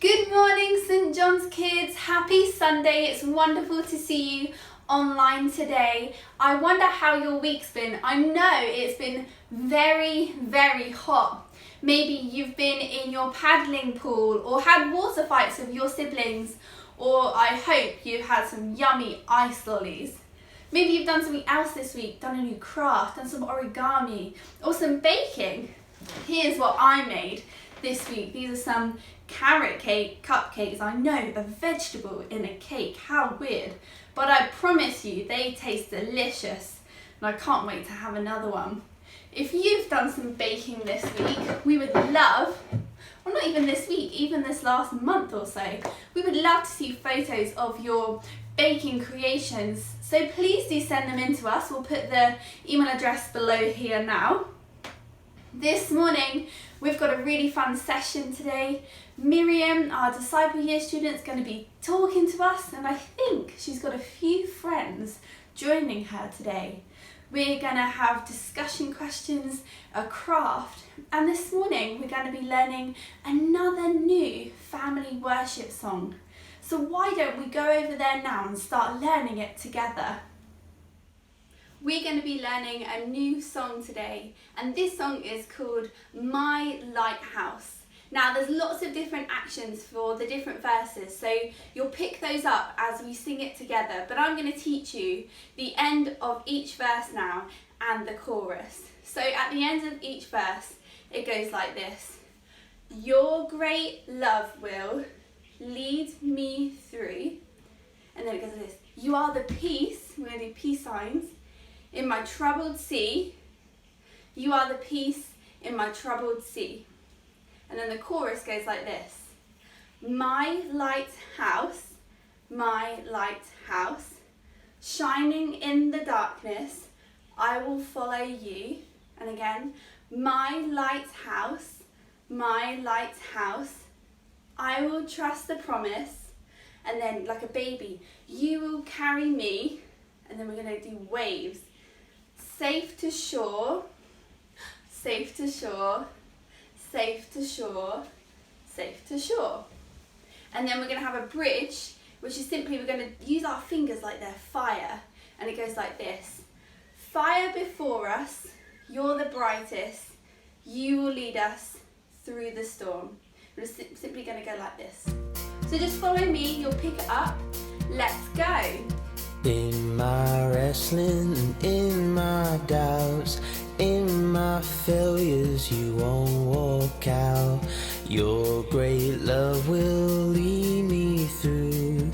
Good morning, St. John's kids. Happy Sunday. It's wonderful to see you online today. I wonder how your week's been. I know it's been very, very hot. Maybe you've been in your paddling pool or had water fights with your siblings, or I hope you've had some yummy ice lollies. Maybe you've done something else this week, done a new craft, done some origami or some baking. Here's what I made this week. These are some carrot cake cupcakes. I know, a vegetable in a cake, how weird, but I promise you they taste delicious and I can't wait to have another one. If you've done some baking this week, we would love, well, not even this week, even this last month or so, we would love to see photos of your baking creations, so please do send them in to us. We'll put the email address below here now. This morning we've got a really fun session today. Miriam, our Disciple Year student, is going to be talking to us, and I think she's got a few friends joining her today. We're going to have discussion questions, a craft, and this morning we're going to be learning another new family worship song. So why don't we go over there now and start learning it together? We're going to be learning a new song today, and this song is called My Lighthouse. Now there's lots of different actions for the different verses, so you'll pick those up as we sing it together, but I'm going to teach you the end of each verse now and the chorus. So at the end of each verse it goes like this: your great love will lead me through, and then it goes like this: you are the peace, we're going to do peace signs, in my troubled sea. You are the peace in my troubled sea. And then the chorus goes like this: my lighthouse, shining in the darkness, I will follow you. And again, my lighthouse, I will trust the promise. And then like a baby, you will carry me. And then we're going to do waves. Safe to shore, safe to shore, safe to shore, safe to shore. And then we're going to have a bridge, which is simply we're going to use our fingers like they're fire. And it goes like this: fire before us, you're the brightest, you will lead us through the storm. We're simply going to go like this. So just follow me, you'll pick it up. Let's go. In my wrestling and in my doubts, in my failures, you won't walk out. Your great love will lead me through.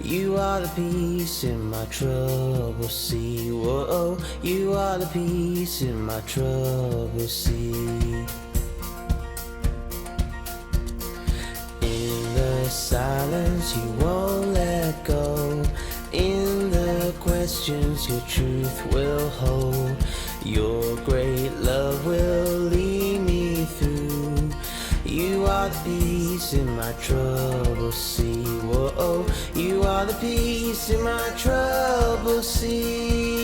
You are the peace in my troubled sea. Whoa, you are the peace in my troubled sea. In the silence, you won't let go. In the questions, your truth will hold. Your great love will lead me through. You are the peace in my troubled sea. Whoa, you are the peace in my troubled sea.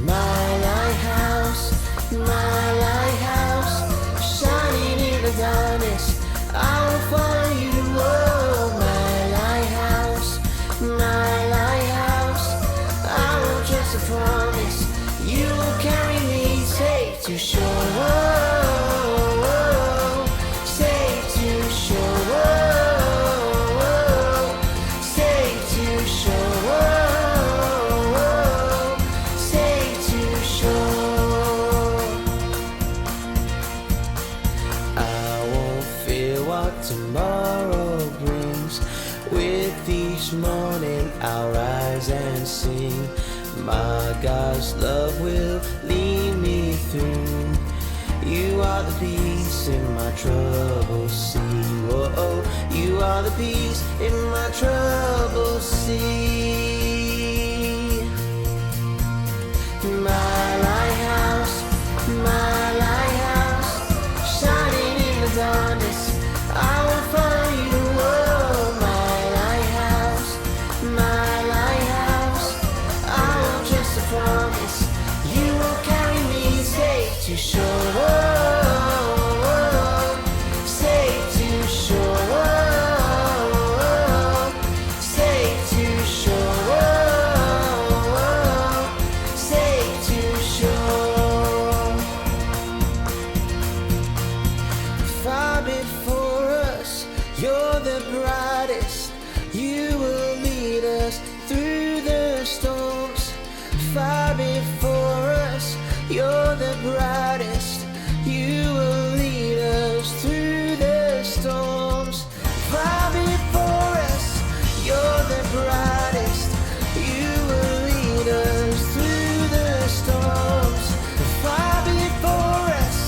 My lighthouse, shining in the darkness, I will follow you. Oh, my lighthouse, I will trust the promise. You will carry me safe to shore. Safe to shore. Safe to shore. Safe to shore. I won't fear what tomorrow brings. With each morning I'll rise and sing. My God's love will lead me through. You are the peace in my troubled sea. Whoa, you are the peace in my troubled sea. My lighthouse, shining in the darkness, I will follow you. Oh, my lighthouse, I will trust the promise. You will carry me safe to shore. brightest. You will lead us through the storms. Fly before us, you're the brightest. You will lead us through the storms. Fly before us,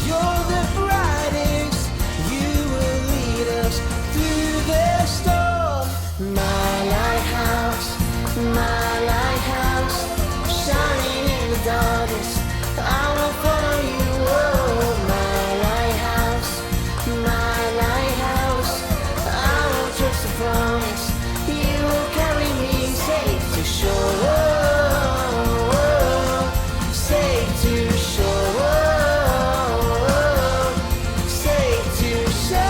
you're the brightest. You will lead us through the storm. My lighthouse, shining in the darkness. I will follow you. Oh, my lighthouse, I will trust the promise. You will carry me safe to shore, safe to shore, safe to shore,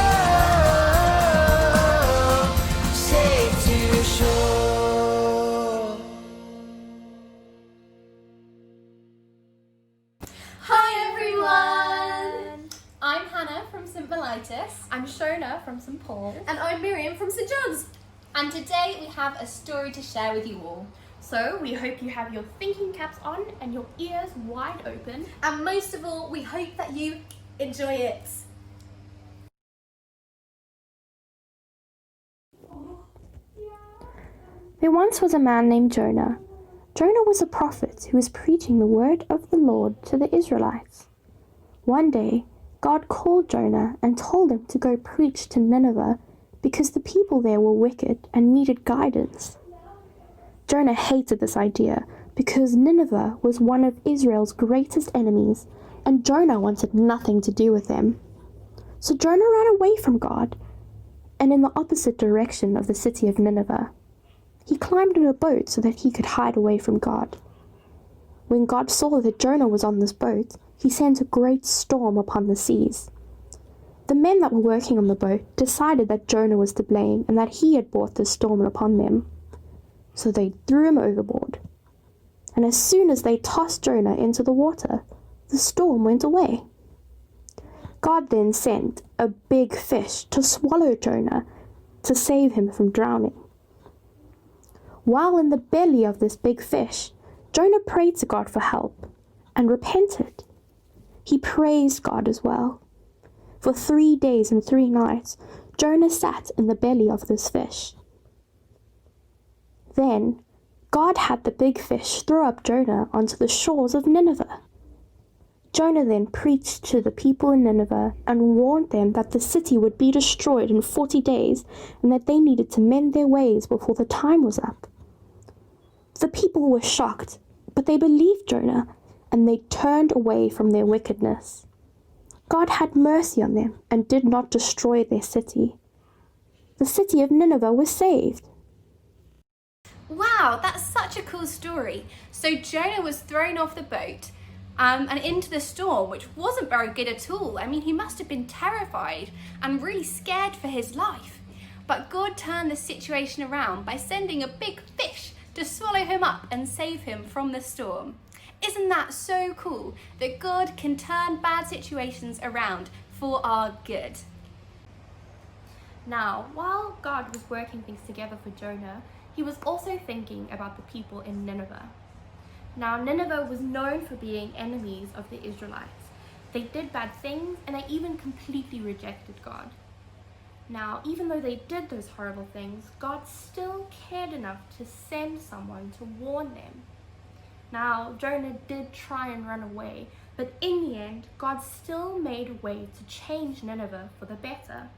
safe to shore. Hi everyone! I'm Hannah from St. Mellitus. I'm Jonah from St. Paul's. And I'm Miriam from St. John's. And today we have a story to share with you all. So we hope you have your thinking caps on and your ears wide open. And most of all, we hope that you enjoy it. There once was a man named Jonah. Jonah was a prophet who was preaching the word of the Lord to the Israelites. One day, God called Jonah and told him to go preach to Nineveh because the people there were wicked and needed guidance. Jonah hated this idea because Nineveh was one of Israel's greatest enemies and Jonah wanted nothing to do with them. So Jonah ran away from God and in the opposite direction of the city of Nineveh. He climbed in a boat so that he could hide away from God. When God saw that Jonah was on this boat, he sent a great storm upon the seas. The men that were working on the boat decided that Jonah was to blame and that he had brought this storm upon them. So they threw him overboard. And as soon as they tossed Jonah into the water, the storm went away. God then sent a big fish to swallow Jonah to save him from drowning. While in the belly of this big fish, Jonah prayed to God for help and repented. He praised God as well. For 3 days and 3 nights, Jonah sat in the belly of this fish. Then, God had the big fish throw up Jonah onto the shores of Nineveh. Jonah then preached to the people in Nineveh and warned them that the city would be destroyed in 40 days and that they needed to mend their ways before the time was up. The people were shocked, but they believed Jonah, and they turned away from their wickedness. God had mercy on them and did not destroy their city. The city of Nineveh was saved. Wow, that's such a cool story. So Jonah was thrown off the boat and into the storm, which wasn't very good at all. I mean, he must have been terrified and really scared for his life. But God turned the situation around by sending a big fish to swallow him up and save him from the storm. Isn't that so cool that God can turn bad situations around for our good? Now, while God was working things together for Jonah, he was also thinking about the people in Nineveh. Now, Nineveh was known for being enemies of the Israelites. They did bad things and they even completely rejected God. Now, even though they did those horrible things, God still cared enough to send someone to warn them. Now, Jonah did try and run away, but in the end, God still made a way to change Nineveh for the better.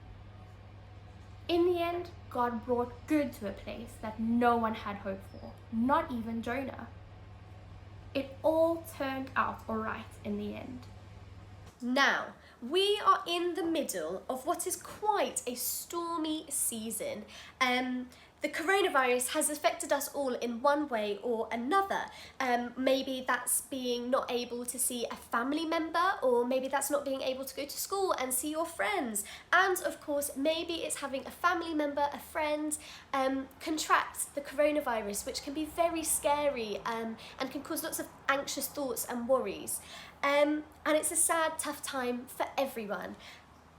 In the end, God brought good to a place that no one had hope for, not even Jonah. It all turned out all right in the end. Now, we are in the middle of what is quite a stormy season. The coronavirus has affected us all in one way or another. Maybe that's being not able to see a family member, or maybe that's not being able to go to school and see your friends. And of course, maybe it's having a family member, a friend, contract the coronavirus, which can be very scary and can cause lots of anxious thoughts and worries. And it's a sad, tough time for everyone.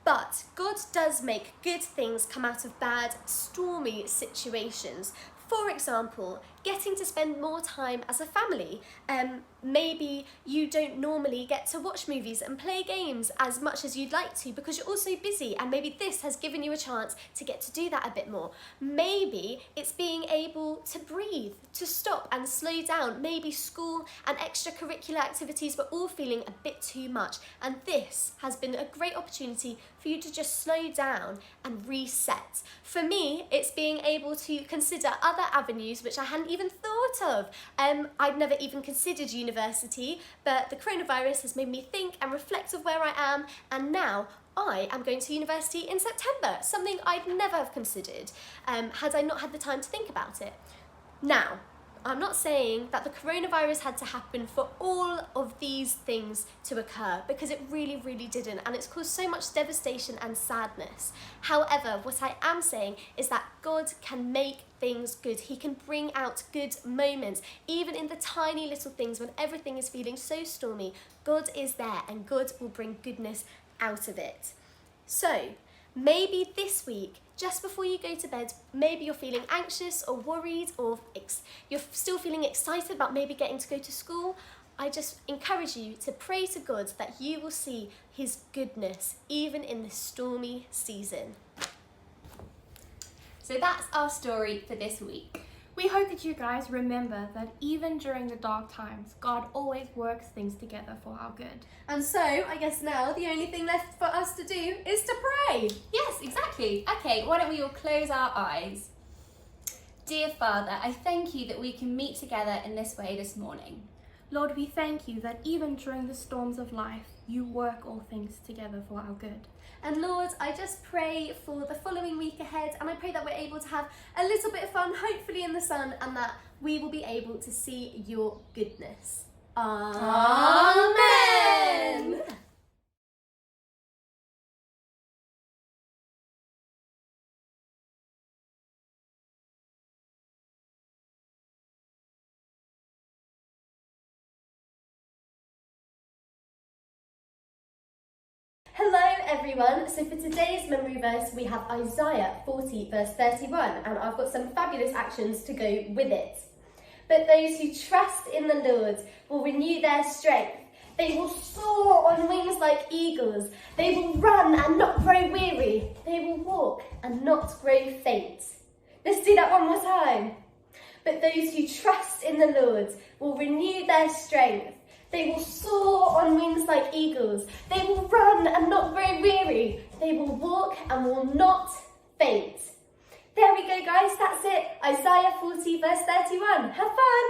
But God does make good things come out of bad, stormy situations. For example, getting to spend more time as a family. Maybe you don't normally get to watch movies and play games as much as you'd like to because you're also busy, and maybe this has given you a chance to get to do that a bit more. Maybe it's being able to breathe, to stop and slow down. Maybe school and extracurricular activities were all feeling a bit too much, and this has been a great opportunity for you to just slow down and reset. For me, it's being able to consider other avenues which I hadn't even thought of. I'd never even considered university, but the coronavirus has made me think and reflect of where I am, and now I am going to university in September, something I'd never have considered had I not had the time to think about it. Now, I'm not saying that the coronavirus had to happen for all of these things to occur, because it really, really didn't, and it's caused so much devastation and sadness. However, what I am saying is that God can make things good. He can bring out good moments, even in the tiny little things when everything is feeling so stormy. God is there, and God will bring goodness out of it. So, maybe this week, just before you go to bed, maybe you're feeling anxious or worried, or you're still feeling excited about maybe getting to go to school. I just encourage you to pray to God that you will see His goodness even in this stormy season. So that's our story for this week. We hope that you guys remember that even during the dark times, God always works things together for our good. And so, I guess now the only thing left for us to do is to pray. Yes, exactly. Okay, why don't we all close our eyes? Dear Father, I thank you that we can meet together in this way this morning. Lord, we thank you that even during the storms of life, you work all things together for our good. And Lord, I just pray for the following week ahead, and I pray that we're able to have a little bit of fun, hopefully in the sun, and that we will be able to see your goodness. Amen. Hello everyone, so for today's memory verse we have Isaiah 40 verse 31, and I've got some fabulous actions to go with it. But those who trust in the Lord will renew their strength. They will soar on wings like eagles. They will run and not grow weary. They will walk and not grow faint. Let's do that one more time. But those who trust in the Lord will renew their strength. They will soar on wings like eagles. They will run and not grow weary. They will walk and will not faint. There we go, guys. That's it. Isaiah 40 verse 31. Have fun.